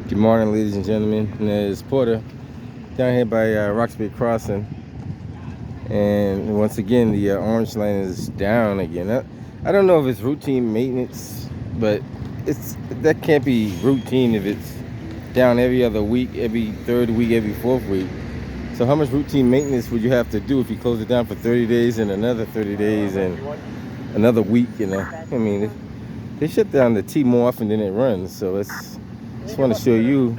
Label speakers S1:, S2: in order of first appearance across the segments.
S1: Good morning, ladies and gentlemen. There's Porter down here by Roxbury crossing, and once again the orange line is down again. I don't know if it's routine maintenance, but that can't be routine if it's down every other week, every third week, every fourth week. So how much routine maintenance would you have to do if you close it down for 30 days and another 30 days and another week? I mean, they shut down the T more often than it runs, so just want to show you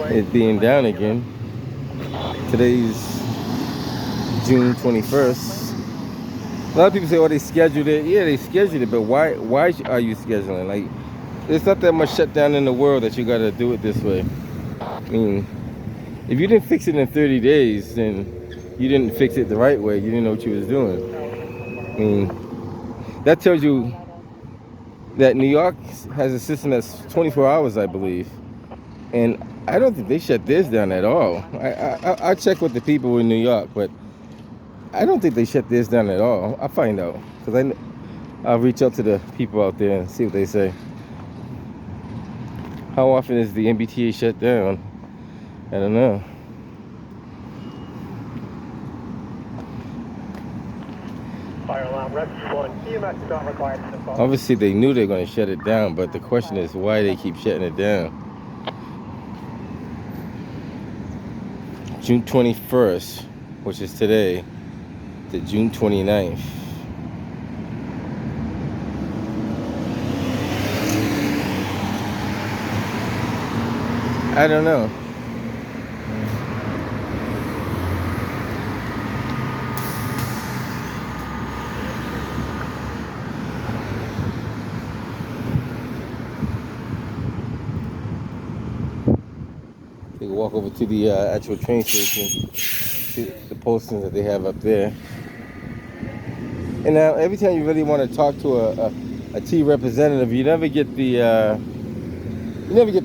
S1: it being down again. Today's June 21st. A lot of people say, "Oh, they scheduled it." Yeah, they scheduled it, but why are you scheduling? Like, there's not that much shutdown in the world that you got to do it this way. I mean, if you didn't fix it in 30 days, then you didn't fix it the right way. You didn't know what you was doing. I mean, that tells you that New York has a system that's 24 hours, I believe. And I don't think they shut theirs down at all. I check with the people in New York, but I don't think they shut theirs down at all. I'll find out, because I'll reach out to the people out there and see what they say. How often is the MBTA shut down? I don't know.
S2: Fire alarm, rescue 1, EMS is not required for the call.
S1: Obviously, they knew they were going to shut it down, but the question is why they keep shutting it down. June 21st, which is today, to June 29th. I don't know. You can walk over to the actual train station, see the postings that they have up there. And now, every time you really want to talk to a T representative, you never get the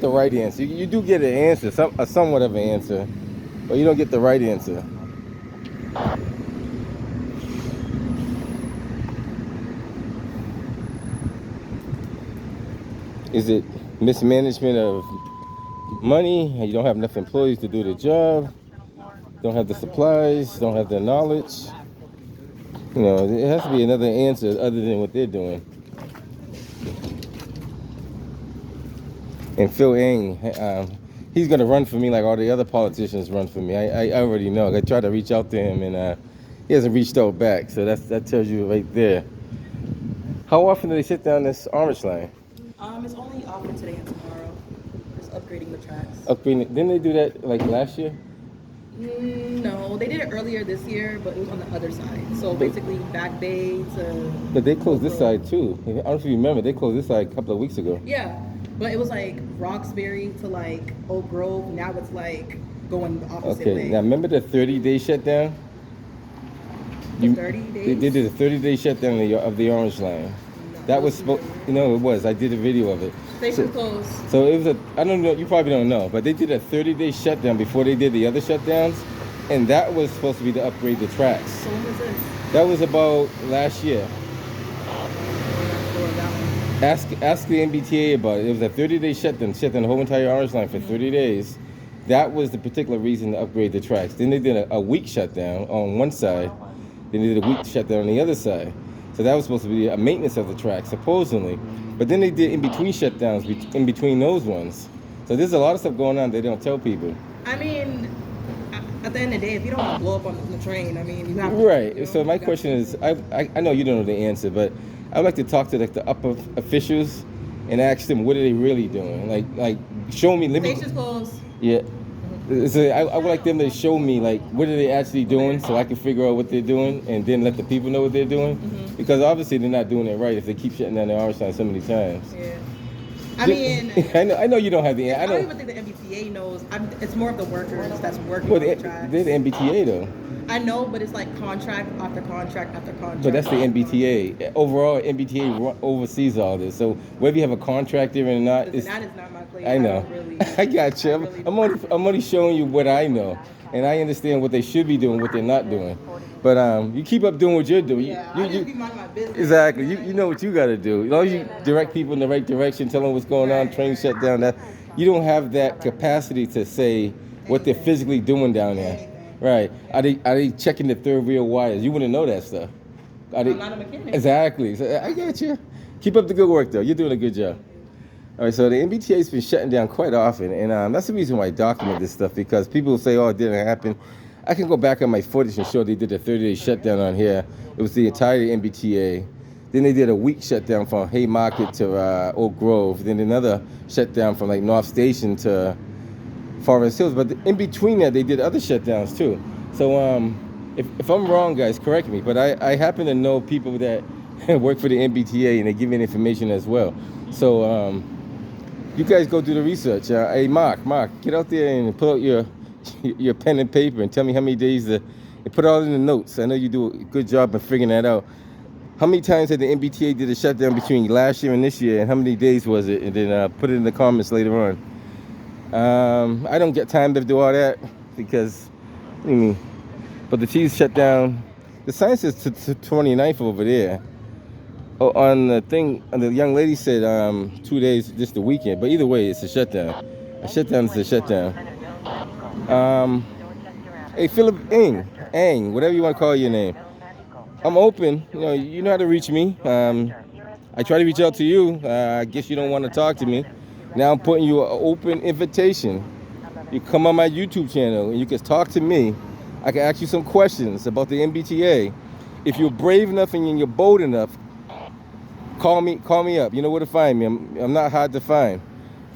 S1: right answer. You do get an answer, a somewhat of an answer, but you don't get the right answer. Is it mismanagement of money? You don't have enough employees to do the job, don't have the supplies, don't have the knowledge. It has to be another answer other than what they're doing. And Phil Eng, he's going to run for me like all the other politicians run for me. I already know. I tried to reach out to him, and he hasn't reached out back. So that tells you right there. How often do they shut down this orange line?
S3: It's only offered today and tomorrow. Just upgrading the tracks.
S1: Upgrading. Didn't they do that like last year?
S3: No, they did it earlier this year, but it was on the other side. So basically, Back Bay to.
S1: But they closed this side too. I don't know if you remember. They closed this side a couple of weeks ago.
S3: Yeah, but it was like Roxbury to like Oak Grove. Now it's like going the opposite way.
S1: Okay. Now remember the 30-day shutdown?
S3: 30 days.
S1: They did a 30-day shutdown of the orange line.
S3: No,
S1: That was supposed. It was. I did a video of it.
S3: Station closed.
S1: So it was I don't know. You probably don't know, but they did a 30-day shutdown before they did the other shutdowns, and that was supposed to be to upgrade the tracks.
S3: So when was this?
S1: That was about last year. Ask the MBTA about it. It was a 30-day shutdown the whole entire orange line for 30 days. That was the particular reason to upgrade the tracks. Then they did a week shutdown on one side. Then they did a week shutdown on the other side. So that was supposed to be a maintenance of the track, supposedly. But then they did in-between shutdowns in between those ones. So there's a lot of stuff going on they don't tell people.
S3: I mean, at the end of the day, if you don't want to blow up on the train, I mean, you have to.
S1: Right. So my question is, I know you don't know the answer, but I'd like to talk to the upper officials and ask them what are they really doing. Like show me.
S3: Station's closed.
S1: Yeah. So I would like them to show me like what are they actually doing, so I can figure out what they're doing, and then let the people know what they're doing. Mm-hmm. Because obviously they're not doing it right if they keep shutting down the orange line so many times.
S3: Yeah. I mean,
S1: I know you don't have the.
S3: I don't even think the MBTA knows. It's more of the workers that's working.
S1: Well,
S3: on the tracks.
S1: they're the MBTA though.
S3: I know, but it's like contract after contract after contract.
S1: But that's the MBTA. Overall, MBTA oversees all this. So whether you have a contract there or not,
S3: that is not my place.
S1: I know. I got you. I'm only showing you what I know, and I understand what they should be doing, what they're not doing. But you keep up doing what you're doing.
S3: Yeah, I just be minding my business.
S1: Exactly. You know what you got to do. As long as you direct people in the right direction, tell them what's going on, train shut down. you don't have that capacity to say what they're physically doing down there. Right. Are they checking the third wheel wires? You wouldn't know that stuff.
S3: I'm not a mechanic.
S1: Exactly. So I get you. Keep up the good work, though. You're doing a good job. All right, so the MBTA's been shutting down quite often, and that's the reason why I document this stuff, because people say, oh, it didn't happen. I can go back on my footage and show they did a 30-day shutdown on here. It was the entire MBTA. Then they did a week shutdown from Haymarket to Oak Grove. Then another shutdown from like North Station to Forest Hills. But in between that, they did other shutdowns too. So if I'm wrong, guys, correct me. But I happen to know people that work for the MBTA, and they give me information as well. So you guys go do the research. Hey, Mark, get out there and pull out your pen and paper and tell me how many days and put it all in the notes. I know you do a good job of figuring that out. How many times had the MBTA did a shutdown between last year and this year, and how many days was it? And then put it in the comments later on. I don't get time to do all that because, but the T's shut down. The sign says to 29th over there. Oh, on the thing, the young lady said 2 days, just the weekend. But either way, it's a shutdown. A shutdown is a shutdown. Hey, Philip Ang, whatever you want to call your name. I'm open. You know how to reach me. I try to reach out to you. I guess you don't want to talk to me. Now I'm putting you an open invitation. You come on my YouTube channel and you can talk to me. I can ask you some questions about the MBTA. If you're brave enough and you're bold enough, call me up. You know where to find me. I'm not hard to find.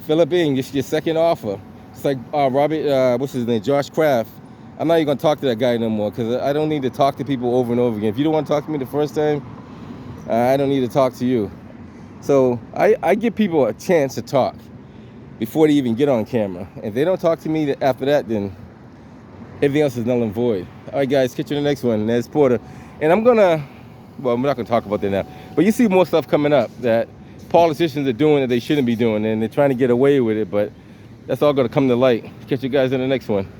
S1: Philip Ng, just your second offer. It's like Robert, what's his name, Josh Kraft. I'm not even going to talk to that guy no more because I don't need to talk to people over and over again. If you don't want to talk to me the first time, I don't need to talk to you. So I give people a chance to talk before they even get on camera. If they don't talk to me after that, then everything else is null and void. All right, guys, catch you in the next one. Nez Porter. And I'm not going to talk about that now. But you see more stuff coming up that politicians are doing that they shouldn't be doing, and they're trying to get away with it. But that's all going to come to light. Catch you guys in the next one.